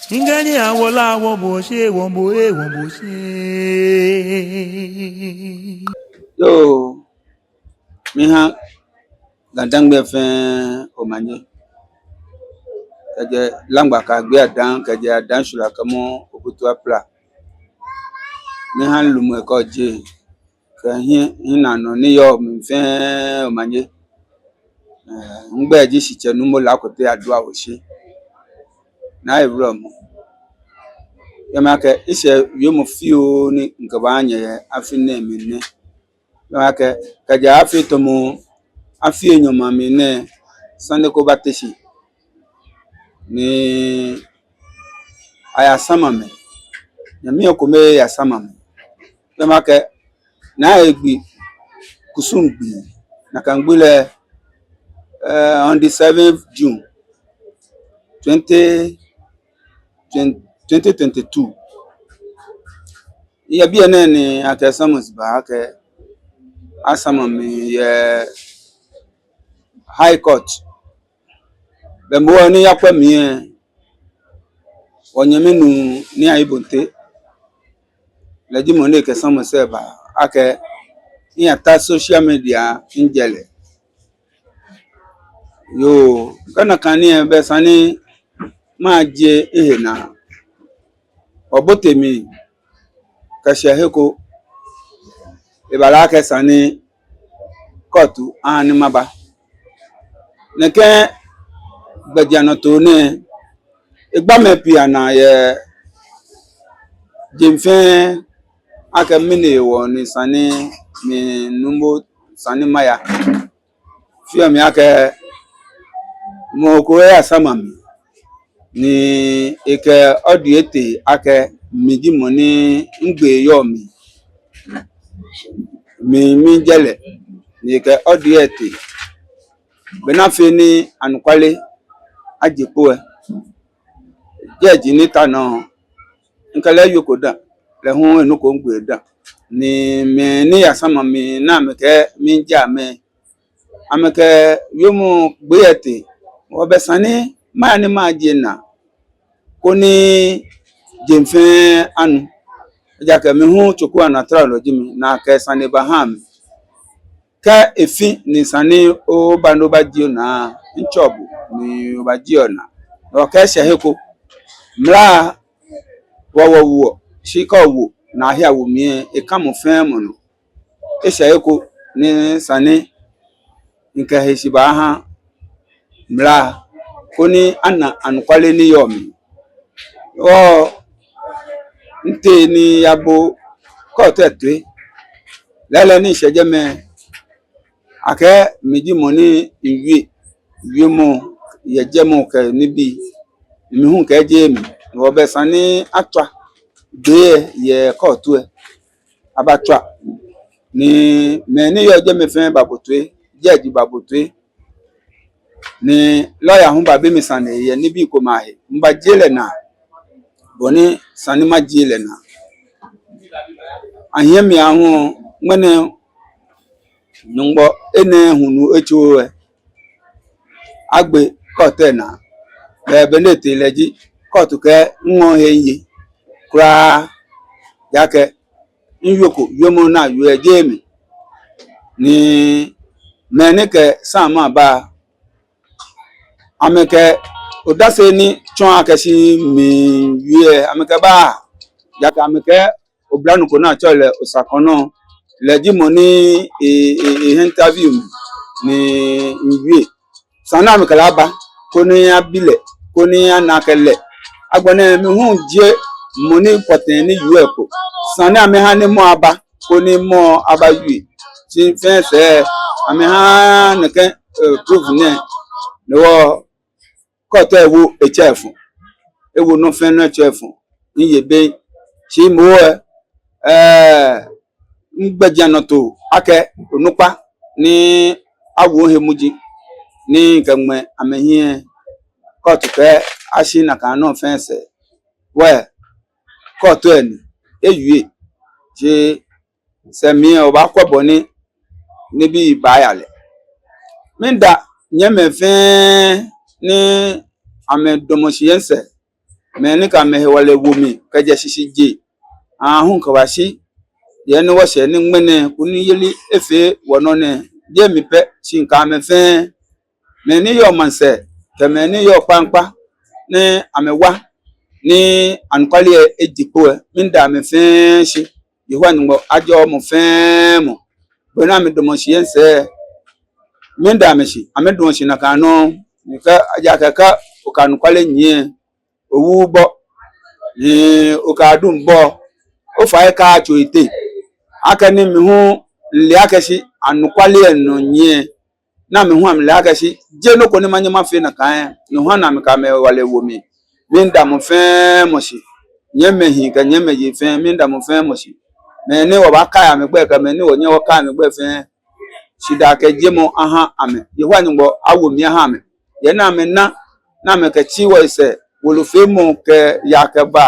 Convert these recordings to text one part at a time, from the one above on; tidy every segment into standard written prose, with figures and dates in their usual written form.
Ingani awola woboshe womboe womboshe. Yo, miha gandangbe fe omanye. Kaje langba ka gbe adan kaje adan shula kamo obutu apla. Miha lumu eko je. Ka hina no ni yo mi fe omanye. Ngbe ji shiche numo la kote adua oshi. Na evro mo. Yamake ishe yomo fio ni nkabanye afine mine. Yamake kaje afi tomo afi enyoma mine sande ko bateshi ni ayasama me. Yami okome yasama me. Yamake na egbi kusungbi na kangbule on the 7th June 2022. Iya bi ene ni ake summons ba ake asama mi ye High Court. Bembo ni yakwa mi onyemenu ni aibonte. Leji mo ne ke summons ba ake ni ata social media injele. Yo kana kani be sani ma je ehena obotemi kasheheko ibala ke sani kotu ani maba neke gbediano to ne igba me piana ye jimfe ake mini wo ni sani mi numbo sani maya fio mi ake mo ko ya sama mi ni ike odiete ake miji mo ni ngbe yo mi jele ni ike odiete benafe ni anukwale ajipo jeji ni tano nkale yokoda le hun enu ko ngbe da ni me ni ya sama mi na me ke mi ja me ameke yomo gbeyete obesani ma ni ma je na koni jemfe anu jake mi hu chuku anatra lo jimi na ke sani baham ka efi ni sani o bando badio na nchobu ni badio na o ke sheheko mra wowo shika wo na ahia wo mi e kamu fe mo no e sheheko ni sani nke heshiba ha mra koni ana anukwale ni yomi o nte ni yabo kotetwe lele ni seje me ake meji mo ni iwe mo yeje mo ke nibi mi hun ke je mi wo be san ni atwa gbe ye kotu abatwa ni me ni yo je me fe babotwe jeji babotwe ni lawyer hun babe mi san ye nibi ko mahe mba jele na boni sani ma jele na ahemi ahun ngene nungbo ene hunu echo agbe kote na be nete leji kotu ke nwo heye kra yake nyoko yomo na yo eje mi ni menike sama ba ameke odase ni chon akeshi mi wie ameke ba yaka ameke oblanu ko na chole osakono leji mo ni interview ni wie sana ameke laba ko ni abile ko ni anakele agbone mi hun je mo ni poten ni uepo sana ame ha ni mo aba ko ni mo aba wie ti fe se ame ha neke proof ne no kote ewu echefu ewu no fe no echefu nyebe chi mo ngbejiano to ake onupa ni awu hemuji ni nkanwe amehie kote ke ashi na kan no fense we kóòtù ẹ̀ ní èyí ṣe sẹ̀mí ọba kọ̀bọ̀ níbi ìbáyàlẹ̀ mí da nyẹ́ mẹ́fẹ́ ní àmì dọmọṣìyẹ́nsẹ̀ mẹ́ni ká mẹ́hẹ́wọlẹ̀ wọmi kẹjẹ ṣíṣí jẹ́ ahun kọ̀wáṣí yẹn ní wọ́n ṣẹ̀ ní gbẹ́nẹ̀ kúní yẹlí efe wọ̀nà ní díẹ̀ mi pẹ́ ṣì ń ká mẹ́fẹ́ mẹ́ni yọ̀ mọ̀nsẹ̀ kẹ̀mẹ́ni yọ̀ pàǹpà ní àmì wá ní ànúkọ́lẹ̀ èjìpó ẹ̀ mí da mẹ́fẹ́ ṣe ìwà nìgbọ́ ajọ́ mọ̀ fẹ́ mọ̀ bẹ́ẹ̀ náà mi dọmọṣìyẹ́nsẹ̀ mí da mi ṣe àmì dọmọṣì nàkànú nìkẹ́ ajá kẹ́kẹ́ òkànúkọ́lẹ̀ yìí owó bọ́ ní òkàdùn bọ́ ó fà á ká àtò ètè akẹ́ni mi hún lè akẹ́sí ànúkwálé ẹ̀nà yẹn náà mi hún àmì lè akẹ́sí jẹ́ lóko ní manyẹ́ máa fi nà ká yẹn ní hún àmì ká mẹ́ wàlẹ̀ wò mí mi ń dààmú fẹ́ mọ̀ sí yẹn mẹ́hìn kẹ́ yẹn mẹ́yẹ fẹ́ mi ń dààmú fẹ́ mọ̀ sí mẹ́ ní wọ́n bá ká àmì gbẹ́ kẹ́ mẹ́ ní wọ́n yẹn wọ́n ká àmì gbẹ́ fẹ́ ṣìdá kẹ́ jẹ́ mọ́ ahán àmì yìí wà nígbọ́ awò mi ahán àmì yẹn náà mi ná náà mi kẹ́ tí wọ́ ẹsẹ̀ wòlòfẹ́ mọ̀ kẹ́ yà kẹ́ bá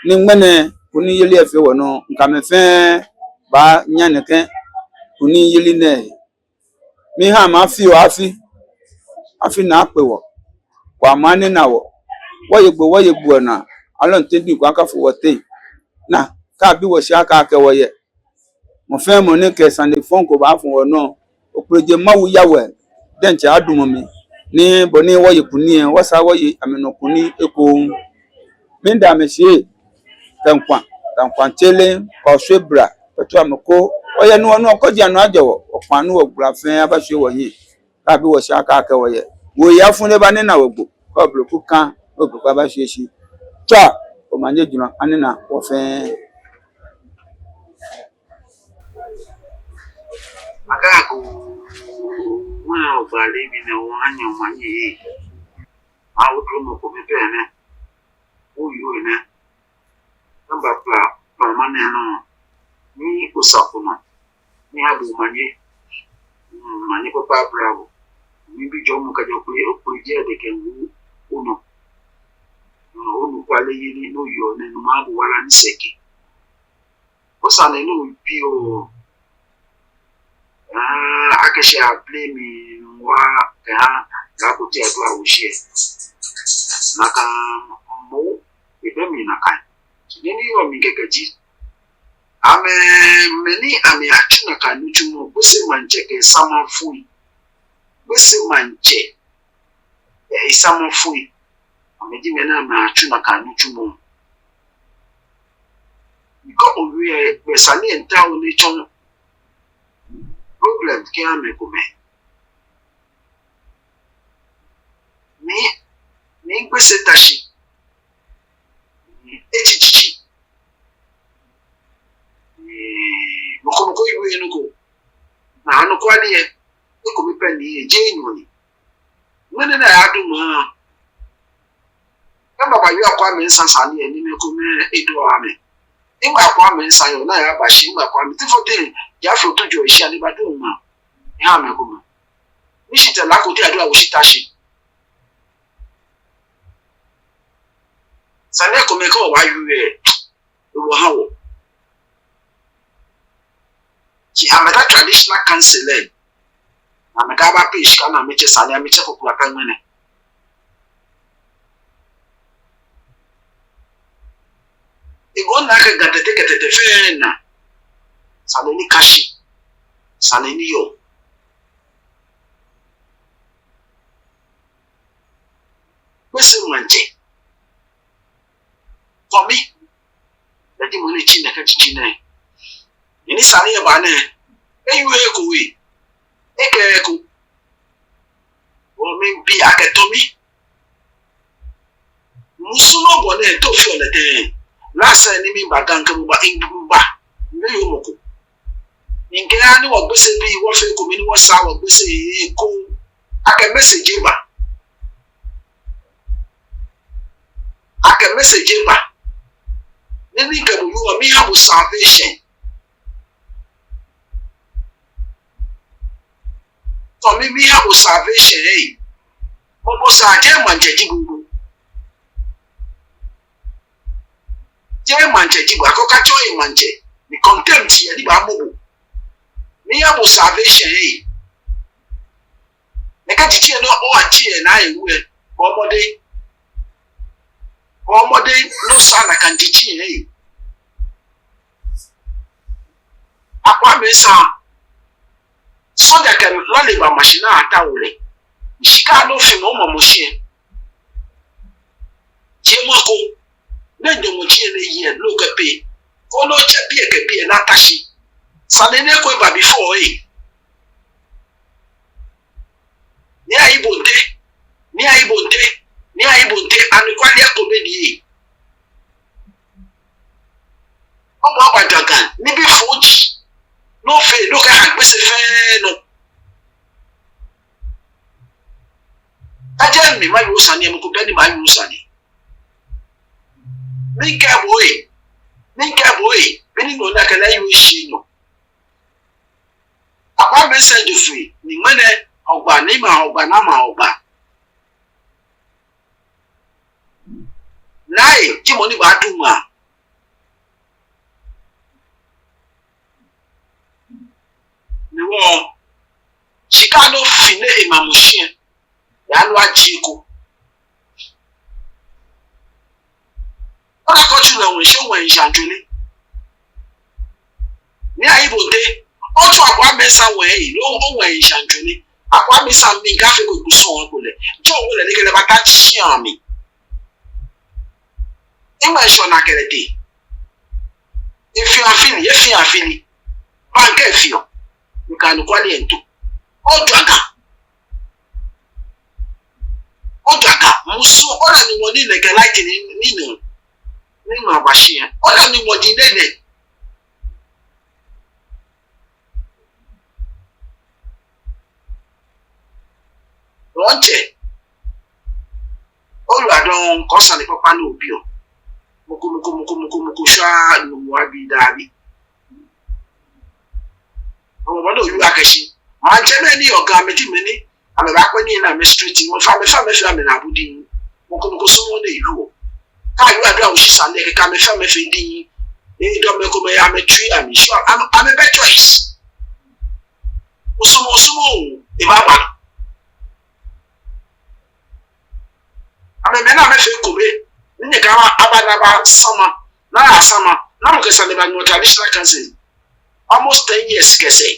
ní gbẹ́nẹ̀ kuni yeli efe wono nkame fe ba nyaneke kuni yeli ne mi ha ma fi o afi na pewo kwa mane na woye gbo na alon te di kwa ka fo wote na ka bi wo sha ka ke woye mo fe mo ni ke sande fon ko ba fun wono o proje mawu yawe den che adumo mi ni boni woye kuni en wasa woye ameno kuni eko mi nda me se tankwan tele ko swebra petu amko oye nu onu okoji anu ajowo opanu ogbra fen abase wo yin ka bi wo sha ka ke wo ye wo ya fun le ba ni na wogbo ko bloku kan ogbo ba se si cha o manje juna anina wo fen agago wa ogba le mi na won anyan manye yi awudro mo ko mi be ne o yo ne namba pla mane no ni usakuno ni abu manye papa bravo ni bi jomu ka jokuri opuje de kengu uno kwale yini no yo ne no mabu wala nseki osane no pio akesha blame wa ka ko ti adu awushie naka mo ibemi nakai nini yo mingekaji ame meni ame atuna kanutumo bose manje ke samafui bose manje samafui ameji mena ame atuna kanutumo ko owie besani entawo ni chon problem ke ame kome ni gbese tashi echichichi mokomoko iwe enuko na anuko aniye eko mi pe ni eje enuni mwene na adu mo kama ba yo akwa me nsasa ni eni me ko me edo ame ngba akwa me nsayo na ya bashi ngba akwa me tifote ya fro tojo isi ani ba do ma ya me ko ma ni shita la ko ti adu awushita shi sane komeka wa yuwe wo hawo ki ameka traditional counseling ameka ba page kana meche sane ameche kokula kanwene igona ka gatete fena sane ni kashi sane ni yo kwese mwanje for me that the money chin ka chichina ni sare ya ba na eyu eko we eko o me bi aketomi musuno bo na to fi olete last ni mi ba ganka mu ba indumba me yo moko ninge ani wo gbese bi wo fe ko mi ni wo sa wo gbese eko aka message ba Nini kabu you me have salvation. For me have salvation, eh? Almost a gem and judging. je manche jibu akoka cho e manche ni contempt ye ni ba mo ni ya mo salvation e ne ka titi no o achi e na ewu e omode no sana kan titi e akwa mesa soja kan lole ba machine ata wole shika no fi mo machine je mo ko na de mo chie le ye lo ka pe ko no che bi e ke bi na tashi sanene ko ba before e ni aibonte anikwali akobe ni o mo abajagan ni bi foji no fe no ka agbese fe no aje mi ma yusa ni mo ko be ni ma yusa ni ninka boy beni no na kala yu shi no akwa message free ni mene ogba ni ma ogba na ma ogba nai ti mo ni ba dun ma ni wo Chicago fine e ma mushin ya lo ajiko ona ko tu na won se won ìṣàjọlé ní aibonte o tu akwa mesa won e lo o won ìṣàjọlé akwa mesa mi ga fe ko so won ko le jo wo le kele ba ta chi an mi e ma so na kele de if you are feeling bank e fi o you can kwali ento o jaga musu ona ni mo ni le ke like ni nínú àbàṣe yẹn ọ̀dà ni mo di lẹ́lẹ̀ wọ́n jẹ́ olùwàdàn kọ́sàn ní pápá ní òbí ọ̀ mokò ṣáà lòmù àbí dàbí ọmọ ọmọdé òyìnbó akẹ́ṣe máa jẹ́ bẹ́ẹ̀ ní ọ̀gá méjì mi ní àmì bá pẹ́ ní ìlànà mẹ́sítírẹ́tì mo fà mẹ́fà àmì nàbúdí mokò súnmọ́ ní ìlú ọ̀ káyọ̀ àdúrà òṣì sàlẹ̀ kẹ́kẹ́ amẹ́fẹ́ dín ní dọ́mẹ́kọ́ mẹ́yà amẹ́túrí àmì ṣọ́ amẹ́bẹ́ choice òsùnmọ̀ òun ìbáwá amẹ́bẹ́ náà mẹ́fẹ́ kòwé níyẹn ká abadaba sánmà náà sánmà náà mo kẹsàn-án nípa ní traditional council almost 10 years kẹsẹ̀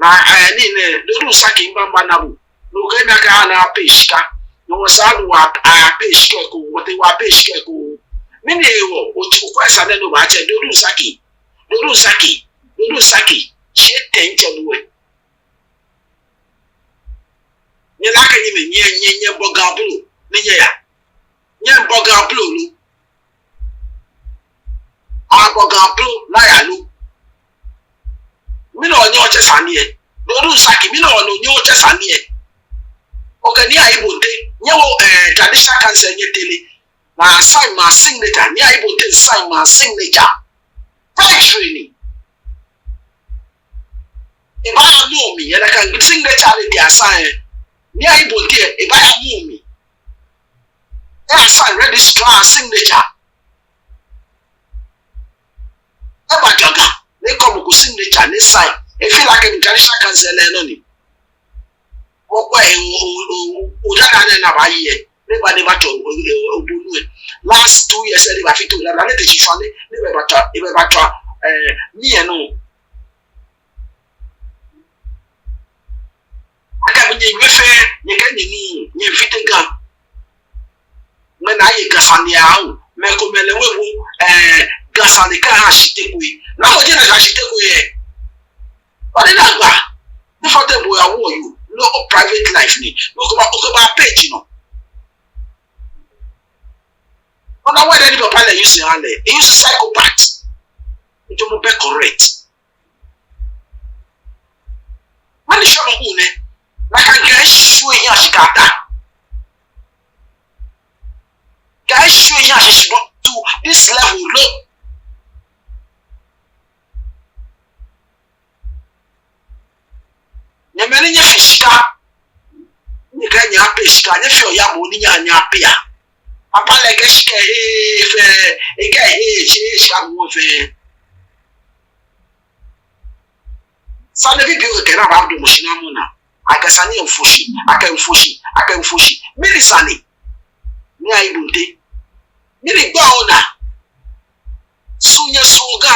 na ní ilẹ̀ lórí ìsákì ń bá ń bá nàbò lókè náà ká náà pè ṣíká no wasalu wa apeshi ko wote wa apeshi ko mini ewo o kwesa na no ba che dodu saki she tenche buwe ni la ka ni me nye boga bulu ni nye boga bulu lu a boga bulu la ya lu mi no nye o che sani e dodu saki mi no nye o che sani e okay ni aibonte nyewo traditional council nyetele na sign my signature ni aibonte sign my signature factory ni e ba ya mu mi ya kan signature le dia sign ni aibonte e ba ya mu mi e sign registrar signature e ba gaga ne come ko signature ni sign e feel like traditional council le no ni wọ́pọ̀ òdàdà náà bá yí ẹ nígbà ní bàtọ̀ òbúnú ẹ last 2 years ẹni bá fi tó ìlànà ní tètè ṣọ́lé níbẹ̀ bàtọ̀ míyẹn nù. akẹ́bí yẹn ìwé fẹ́ yẹn kẹ́ nínú yẹn fi tẹ́ gan mẹ́nà ayé gasani àhùn mẹ́kọ̀mẹ́lẹ́wẹ̀wò gasani ká àṣìtẹ́kù yìí náà wọ́n jẹ́ nàá àṣìtẹ́kù yẹ wọ́n ní dàgbà nífọ̀tẹ́ bò yàwó yìí. No private life ni o ba page no ona where any papa la use hand e use psychopath it mo be correct man show no hu ne na kan ga show yin ashikata ga show yin ashishdo to this level low nyemeni nye fishika nika nya pe shika nye fi oya mo ni nya pe a Papa like a shake a guy, she am Sana bi biyo kena ba do mushina muna akasani akamfushi miri sani ni aibunte miri gbaona sunya suga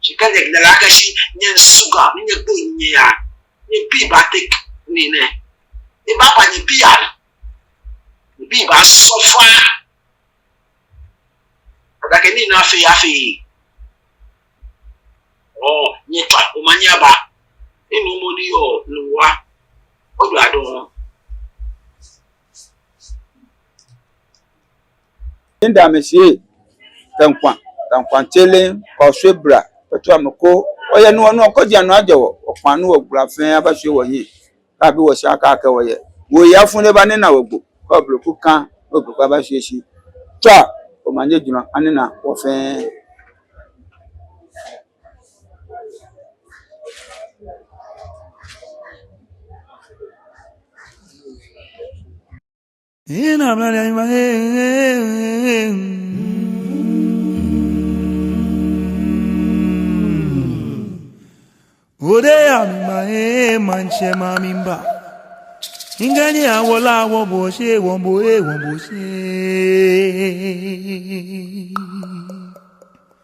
chikanje kidala akashi nyen suga ni gbo nya ni bi ba tek ni ne e ba pa ni bi ala ni bi ba sofa adake ni na afi oh nyepa umanyaba inu moni yo luwa odu adon Inda mesie tankwan tele ko swebra petu amko oye nu onu okoji anu ajewo opan nu ogbra fen abahwe woyin ka bi wo sha ka ka woye wo ya fun le ba ni na wogbo ko bloku kan ogbo abahwe shi twa o manje juna anina wo fen Ina mlala ima Ode ya mima manche mamimba Ingani ya wala wombo she